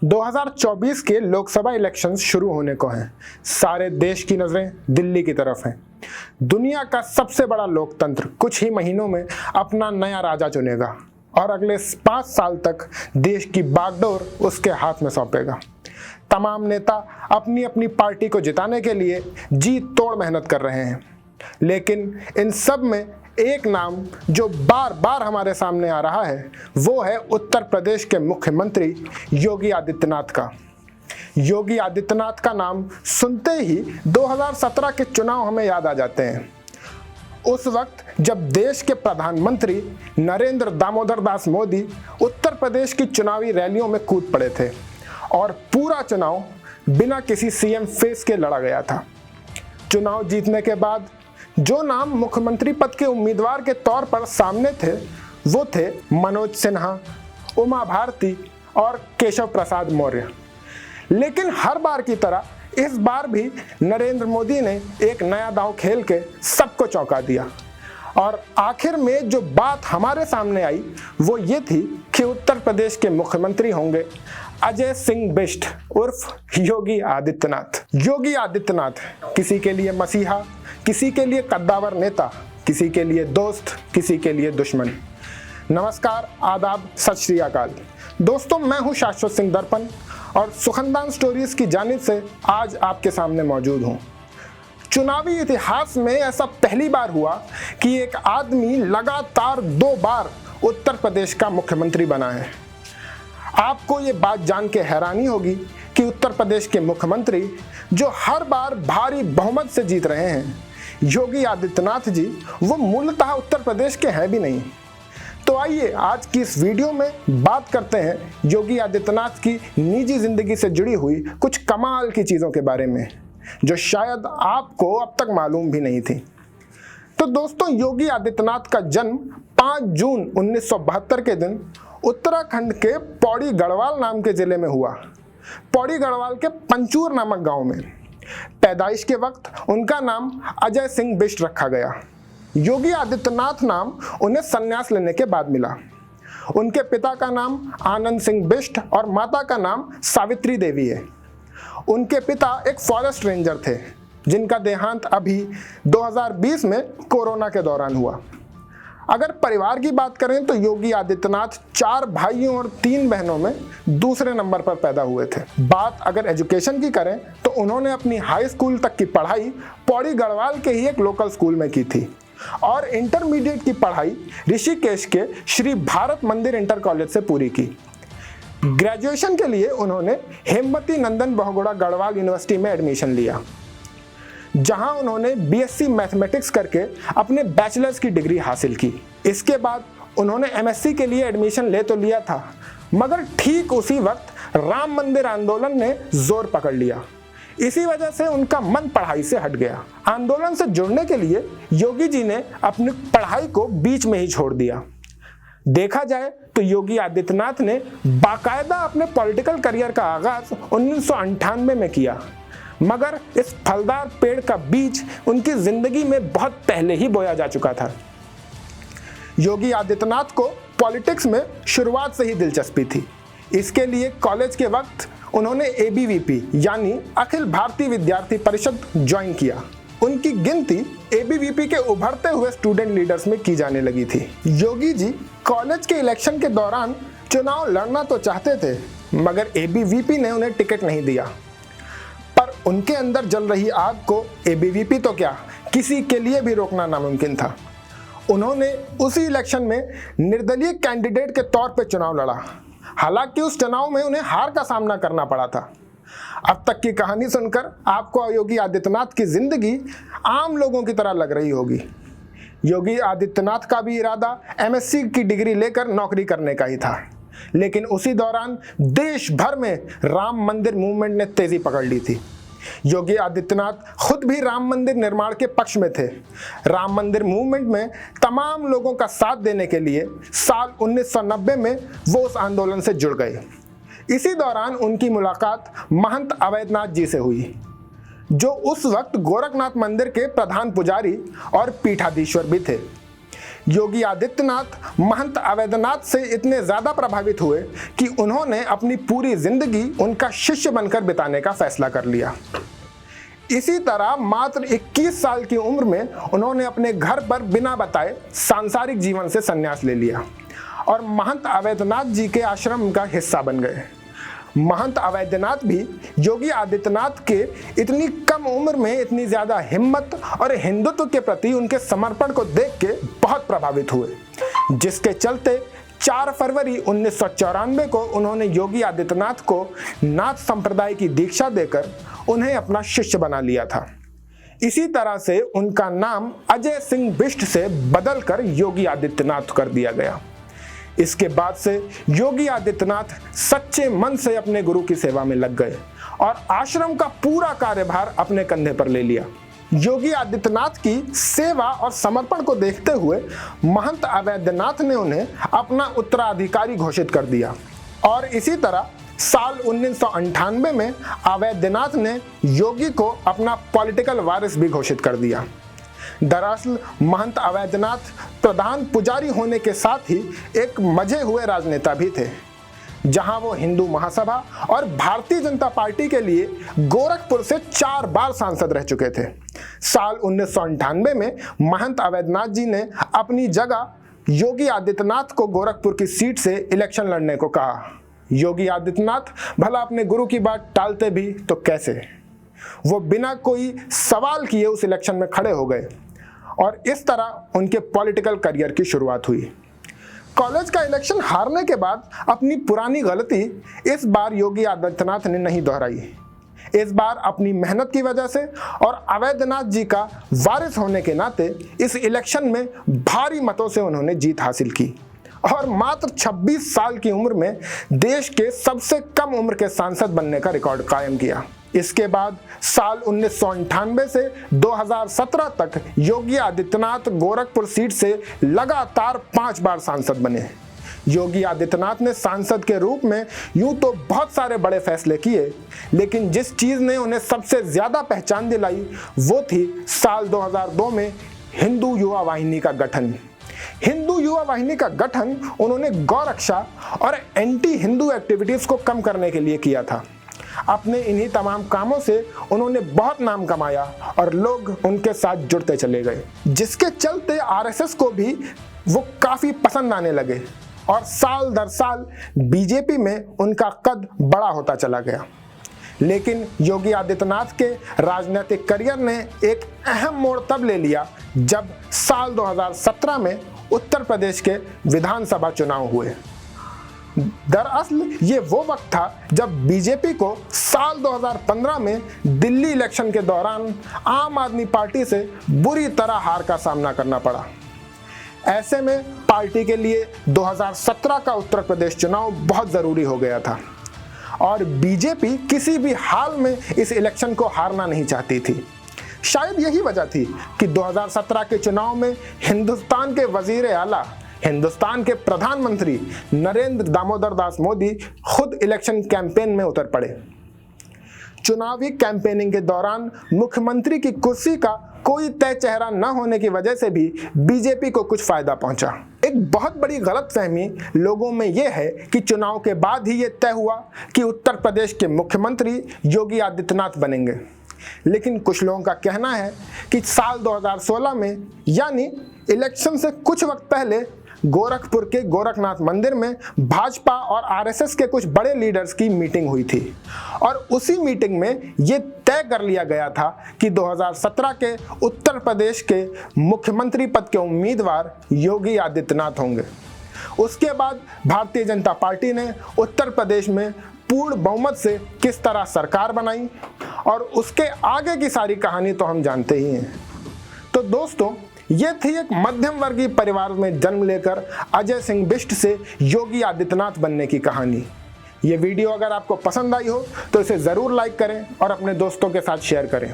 2024 के लोकसभा इलेक्शंस शुरू होने को हैं। सारे देश की नजरें दिल्ली की तरफ हैं। दुनिया का सबसे बड़ा लोकतंत्र कुछ ही महीनों में अपना नया राजा चुनेगा और अगले 5 साल तक देश की बागडोर उसके हाथ में सौंपेगा। तमाम नेता अपनी अपनी पार्टी को जिताने के लिए जी तोड़ मेहनत कर रहे हैं, लेकिन इन सब में एक नाम जो बार बार हमारे सामने आ रहा है वो है उत्तर प्रदेश के मुख्यमंत्री योगी आदित्यनाथ का। योगी आदित्यनाथ का नाम सुनते ही 2017 के चुनाव हमें याद आ जाते हैं। उस वक्त जब देश के प्रधानमंत्री नरेंद्र दामोदर दास मोदी उत्तर प्रदेश की चुनावी रैलियों में कूद पड़े थे और पूरा चुनाव बिना किसी सीएम फेस के लड़ा गया था। चुनाव जीतने के बाद जो नाम मुख्यमंत्री पद के उम्मीदवार के तौर पर सामने थे वो थे मनोज सिन्हा, उमा भारती और केशव प्रसाद मौर्य। लेकिन हर बार की तरह इस बार भी नरेंद्र मोदी ने एक नया दांव खेल के सबको चौंका दिया और आखिर में जो बात हमारे सामने आई वो ये थी कि उत्तर प्रदेश के मुख्यमंत्री होंगे अजय सिंह बिष्ट उर्फ योगी आदित्यनाथ। योगी आदित्यनाथ किसी के लिए मसीहा, किसी के लिए कद्दावर नेता, किसी के लिए दोस्त, किसी के लिए दुश्मन। नमस्कार, आदाब, सत श्री अकाल। दोस्तों, मैं हूं शाश्वत सिंह दर्पण और सुखनदान स्टोरीज की जानिब से आज आपके सामने मौजूद हूं। चुनावी इतिहास में ऐसा पहली बार हुआ कि एक आदमी लगातार 2 बार उत्तर प्रदेश का मुख्यमंत्री बना है। आपको ये बात जान के हैरानी होगी कि उत्तर प्रदेश के मुख्यमंत्री जो हर बार भारी बहुमत से जीत रहे हैं, योगी आदित्यनाथ जी, वो मूलतः उत्तर प्रदेश के हैं भी नहीं। तो आइए आज की इस वीडियो में बात करते हैं योगी आदित्यनाथ की निजी जिंदगी से जुड़ी हुई कुछ कमाल की चीज़ों के बारे में जो शायद आपको अब तक मालूम भी नहीं थी। तो दोस्तों, योगी आदित्यनाथ का जन्म 5 जून 1972 के दिन उत्तराखंड के पौड़ी गढ़वाल नाम के जिले में हुआ। पौड़ी गढ़वाल के पंचूर नामक गांव में। पैदाइश के वक्त उनका नाम अजय सिंह बिष्ट रखा गया। योगी आदित्यनाथ नाम उन्हें संन्यास लेने के बाद मिला। उनके पिता का नाम आनंद सिंह बिष्ट और माता का नाम सावित्री देवी है। उनके पिता एक फॉरेस्ट रेंजर थे जिनका देहांत अभी 2020 में कोरोना के दौरान हुआ। अगर परिवार की बात करें तो योगी आदित्यनाथ 4 भाइयों और 3 बहनों में दूसरे नंबर पर पैदा हुए थे। बात अगर एजुकेशन की करें तो उन्होंने अपनी हाई स्कूल तक की पढ़ाई पौड़ी गढ़वाल के ही एक लोकल स्कूल में की थी और इंटरमीडिएट की पढ़ाई ऋषिकेश के श्री भारत मंदिर इंटर कॉलेज से पूरी की। ग्रेजुएशन के लिए उन्होंने हेमवती नंदन बहुगुणा गढ़वाल यूनिवर्सिटी में एडमिशन लिया, जहां उन्होंने बीएससी मैथमेटिक्स करके अपने बैचलर्स की डिग्री हासिल की। इसके बाद उन्होंने एमएससी के लिए एडमिशन ले तो लिया था, मगर ठीक उसी वक्त राम मंदिर आंदोलन ने जोर पकड़ लिया। इसी वजह से उनका मन पढ़ाई से हट गया। आंदोलन से जुड़ने के लिए योगी जी ने अपनी पढ़ाई को बीच में ही छोड़ दिया। देखा जाए तो योगी आदित्यनाथ ने बाकायदा अपने पॉलिटिकल करियर का आगाज 1998 में किया, मगर इस फलदार पेड़ का बीज उनकी जिंदगी में बहुत पहले ही बोया जा चुका था। योगी आदित्यनाथ को पॉलिटिक्स में शुरुआत से ही दिलचस्पी थी। इसके लिए कॉलेज के वक्त उन्होंने एबीवीपी यानी अखिल भारतीय विद्यार्थी परिषद ज्वाइन किया। उनकी गिनती एबीवीपी के उभरते हुए स्टूडेंट लीडर्स में की जाने लगी थी। योगी जी कॉलेज के इलेक्शन के दौरान चुनाव लड़ना तो चाहते थे, मगर एबीवीपी ने उन्हें टिकट नहीं दिया। पर उनके अंदर जल रही आग को एबीवीपी तो क्या, किसी के लिए भी रोकना नामुमकिन था। उन्होंने उसी इलेक्शन में निर्दलीय कैंडिडेट के तौर पर चुनाव लड़ा। हालांकि उस चुनाव में उन्हें हार का सामना करना पड़ा था। अब तक की कहानी सुनकर आपको योगी आदित्यनाथ की जिंदगी आम लोगों की तरह लग रही होगी। योगी आदित्यनाथ का भी इरादा एमएससी की डिग्री लेकर नौकरी करने का ही था, लेकिन उसी दौरान देश भर में राम मंदिर मूवमेंट ने तेजी पकड़ ली थी। योगी आदित्यनाथ खुद भी राम मंदिर निर्माण के पक्ष में थे। राम मंदिर मूवमेंट में तमाम लोगों का साथ देने के लिए साल 1990 में वो उस आंदोलन से जुड़ गए। इसी दौरान उनकी मुलाकात महंत अवैधनाथ जी से हुई, जो उस वक्त गोरखनाथ मंदिर के प्रधान पुजारी और पीठाधीश्वर भी थे। योगी आदित्यनाथ महंत अवैधनाथ से इतने ज्यादा प्रभावित हुए कि उन्होंने अपनी पूरी जिंदगी उनका शिष्य बनकर बिताने का फैसला कर लिया। इसी तरह मात्र 21 साल की उम्र में उन्होंने अपने घर पर बिना बताए सांसारिक जीवन से संन्यास ले लिया और महंत अवैधनाथ जी के आश्रम का हिस्सा बन गए। महंत अवैधनाथ भी योगी आदित्यनाथ के इतनी कम उम्र में इतनी ज्यादा हिम्मत और हिंदुत्व के प्रति उनके समर्पण को देख के बहुत प्रभावित हुए, जिसके चलते 4 फरवरी 1994 को उन्होंने योगी आदित्यनाथ को नाथ संप्रदाय की दीक्षा देकर उन्हें अपना शिष्य बना लिया था। इसी तरह से उनका नाम अजय सिंह बिष्ट से बदलकर योगी आदित्यनाथ कर दिया गया। इसके बाद से योगी आदित्यनाथ सच्चे मन से अपने गुरु की सेवा में लग गए और आश्रम का पूरा कार्यभार अपने कंधे पर ले लिया। योगी आदित्यनाथ की सेवा और समर्पण को देखते हुए महंत अवैधनाथ ने उन्हें अपना उत्तराधिकारी घोषित कर दिया और इसी तरह साल 1998 में अवैधनाथ ने योगी को अपना पॉलिटिकल वारिस भी घोषित कर दिया। दरअसल महंत अवैधनाथ प्रधान पुजारी होने के साथ ही एक मजे हुए राजनेता भी थे, जहां वो हिंदू महासभा और भारतीय जनता पार्टी के लिए गोरखपुर से 4 बार सांसद रह चुके थे। साल 1998 में महंत अवैधनाथ जी ने अपनी जगह योगी आदित्यनाथ को गोरखपुर की सीट से इलेक्शन लड़ने को कहा। योगी आदित्यनाथ भला अपने गुरु की बात टालते भी तो कैसे, वो बिना कोई सवाल किए उस इलेक्शन में खड़े हो गए और इस तरह उनके पॉलिटिकल करियर की शुरुआत हुई। कॉलेज का इलेक्शन हारने के बाद अपनी पुरानी गलती इस बार योगी आदित्यनाथ ने नहीं दोहराई। इस बार अपनी मेहनत की वजह से और अवैधनाथ जी का वारिस होने के नाते इस इलेक्शन में भारी मतों से उन्होंने जीत हासिल की और मात्र 26 साल की उम्र में देश के सबसे कम उम्र के सांसद बनने का रिकॉर्ड कायम किया। इसके बाद साल 1998 से 2017 तक योगी आदित्यनाथ गोरखपुर सीट से लगातार 5 बार सांसद बने। योगी आदित्यनाथ ने सांसद के रूप में यूं तो बहुत सारे बड़े फैसले किए, लेकिन जिस चीज ने उन्हें सबसे ज्यादा पहचान दिलाई वो थी साल 2002 में हिंदू युवा वाहिनी का गठन। हिंदू युवा वाहिनी का गठन उन्होंने गौरक्षा और एंटी हिंदू एक्टिविटीज को कम करने के लिए किया था। अपने इन्हीं तमाम कामों से उन्होंने बहुत नाम कमाया और लोग उनके साथ जुड़ते चले गए, जिसके चलते आरएसएस को भी वो काफी पसंद आने लगे और साल दर साल बीजेपी में उनका कद बड़ा होता चला गया। लेकिन योगी आदित्यनाथ के राजनीतिक करियर ने एक अहम मोड़ तब ले लिया जब साल 2017 में उत्तर प्रदेश के विधानसभा चुनाव हुए। दरअसल ये वो वक्त था जब बीजेपी को साल 2015 में दिल्ली इलेक्शन के दौरान आम आदमी पार्टी से बुरी तरह हार का सामना करना पड़ा। ऐसे में पार्टी के लिए 2017 का उत्तर प्रदेश चुनाव बहुत जरूरी हो गया था और बीजेपी किसी भी हाल में इस इलेक्शन को हारना नहीं चाहती थी। शायद यही वजह थी कि 2017 के चुनाव में हिंदुस्तान के वजीर आला, हिंदुस्तान के प्रधानमंत्री नरेंद्र दामोदर दास मोदी खुद इलेक्शन कैंपेन में उतर पड़े। चुनावी कैंपेनिंग के दौरान मुख्यमंत्री की कुर्सी का कोई तय चेहरा न होने की वजह से भी बीजेपी को कुछ फायदा पहुंचा। एक बहुत बड़ी गलतफहमी लोगों में यह है कि चुनाव के बाद ही यह तय हुआ कि उत्तर प्रदेश के मुख्यमंत्री योगी आदित्यनाथ बनेंगे, लेकिन कुछ लोगों का कहना है कि साल 2016 में यानी इलेक्शन से कुछ वक्त पहले गोरखपुर के गोरखनाथ मंदिर में भाजपा और आरएसएस के कुछ बड़े लीडर्स की मीटिंग हुई थी और उसी मीटिंग में ये तय कर लिया गया था कि 2017 के उत्तर प्रदेश के मुख्यमंत्री पद के उम्मीदवार योगी आदित्यनाथ होंगे। उसके बाद भारतीय जनता पार्टी ने उत्तर प्रदेश में पूर्ण बहुमत से किस तरह सरकार बनाई और उसके आगे की सारी कहानी तो हम जानते ही हैं। तो दोस्तों, ये थी एक मध्यम वर्गीय परिवार में जन्म लेकर अजय सिंह बिष्ट से योगी आदित्यनाथ बनने की कहानी। ये वीडियो अगर आपको पसंद आई हो तो इसे ज़रूर लाइक करें और अपने दोस्तों के साथ शेयर करें।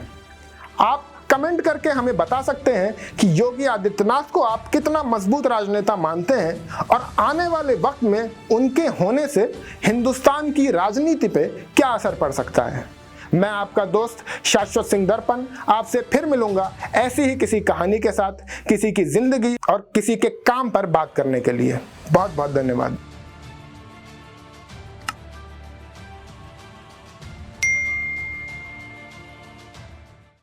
आप कमेंट करके हमें बता सकते हैं कि योगी आदित्यनाथ को आप कितना मजबूत राजनेता मानते हैं और आने वाले वक्त में उनके होने से हिंदुस्तान की राजनीति पे क्या असर पड़ सकता है। मैं आपका दोस्त शाश्वत सिंह दर्पण आपसे फिर मिलूंगा ऐसी ही किसी कहानी के साथ, किसी की जिंदगी और किसी के काम पर बात करने के लिए। बहुत बहुत धन्यवाद।